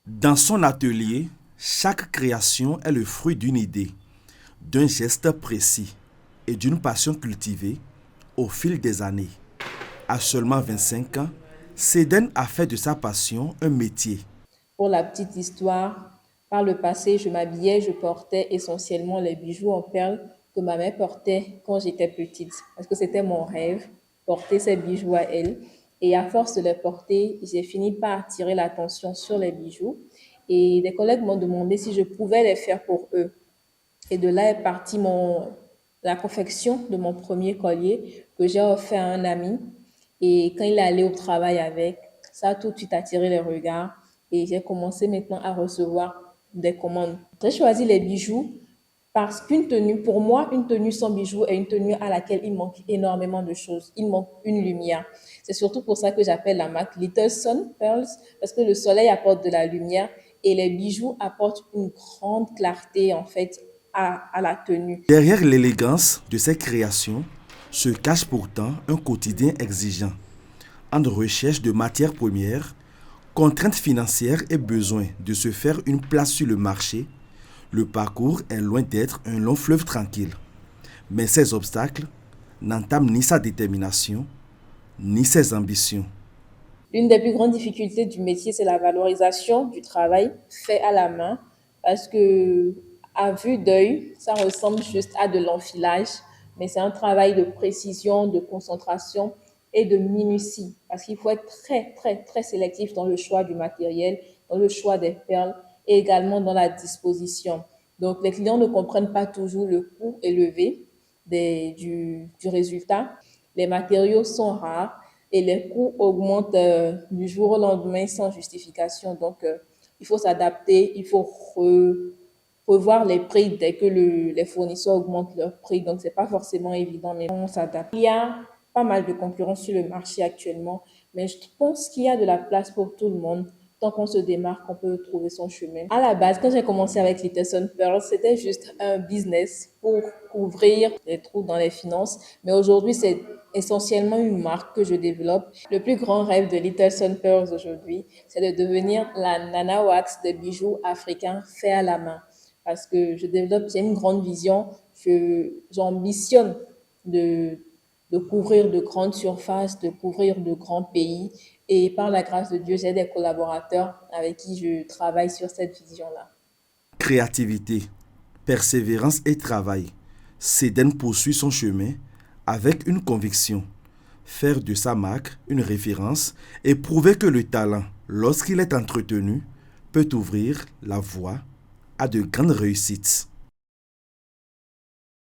Dans son atelier, chaque création est le fruit d'une idée, d'un geste précis et d'une passion cultivée au fil des années. À seulement 25 ans, Cédène a fait de sa passion un métier. Pour la petite histoire, par le passé, je portais essentiellement les bijoux en perles que ma mère portait quand j'étais petite, parce que c'était mon rêve, porter ces bijoux à elle. Et à force de les porter, j'ai fini par attirer l'attention sur les bijoux. Et des collègues m'ont demandé si je pouvais les faire pour eux. Et de là est partie la confection de mon premier collier que j'ai offert à un ami. Et quand il est allé au travail avec, ça a tout de suite attiré les regards. Et j'ai commencé maintenant à recevoir des commandes. J'ai choisi les bijoux parce qu'une tenue, pour moi, une tenue sans bijoux est une tenue à laquelle il manque énormément de choses. Il manque une lumière. C'est surtout pour ça que j'appelle la marque Little Sun Pearls, parce que le soleil apporte de la lumière et les bijoux apportent une grande clarté, en fait, à la tenue. Derrière l'élégance de ces créations se cache pourtant un quotidien exigeant, entre recherche de matières premières, contraintes financières et besoin de se faire une place sur le marché. Le parcours est loin d'être un long fleuve tranquille. Mais ces obstacles n'entament ni sa détermination, ni ses ambitions. L'une des plus grandes difficultés du métier, c'est la valorisation du travail fait à la main parce que, à vue d'œil, ça ressemble juste à de l'enfilage, mais c'est un travail de précision, de concentration et de minutie parce qu'il faut être très, très, très sélectif dans le choix du matériel, dans le choix des perles et également dans la disposition. Donc, les clients ne comprennent pas toujours le coût élevé du résultat. Les matériaux sont rares et les coûts augmentent du jour au lendemain sans justification. Donc, il faut s'adapter, il faut revoir les prix dès que les fournisseurs augmentent leurs prix. Donc, c'est pas forcément évident, mais on s'adapte. Il y a pas mal de concurrence sur le marché actuellement, mais je pense qu'il y a de la place pour tout le monde. Tant qu'on se démarque, on peut trouver son chemin. À la base, quand j'ai commencé avec Little Sun Pearl, c'était juste un business pour couvrir les trous dans les finances. Mais aujourd'hui, c'est essentiellement une marque que je développe. Le plus grand rêve de Little Sun Pearls aujourd'hui, c'est de devenir la Nana Wax des bijoux africains faits à la main. Parce que j'ai une grande vision, j'ambitionne de, de couvrir de grandes surfaces, de couvrir de grands pays. Et par la grâce de Dieu, j'ai des collaborateurs avec qui je travaille sur cette vision-là. Créativité, persévérance et travail. Cédène poursuit son chemin avec une conviction, faire de sa marque une référence et prouver que le talent, lorsqu'il est entretenu, peut ouvrir la voie à de grandes réussites.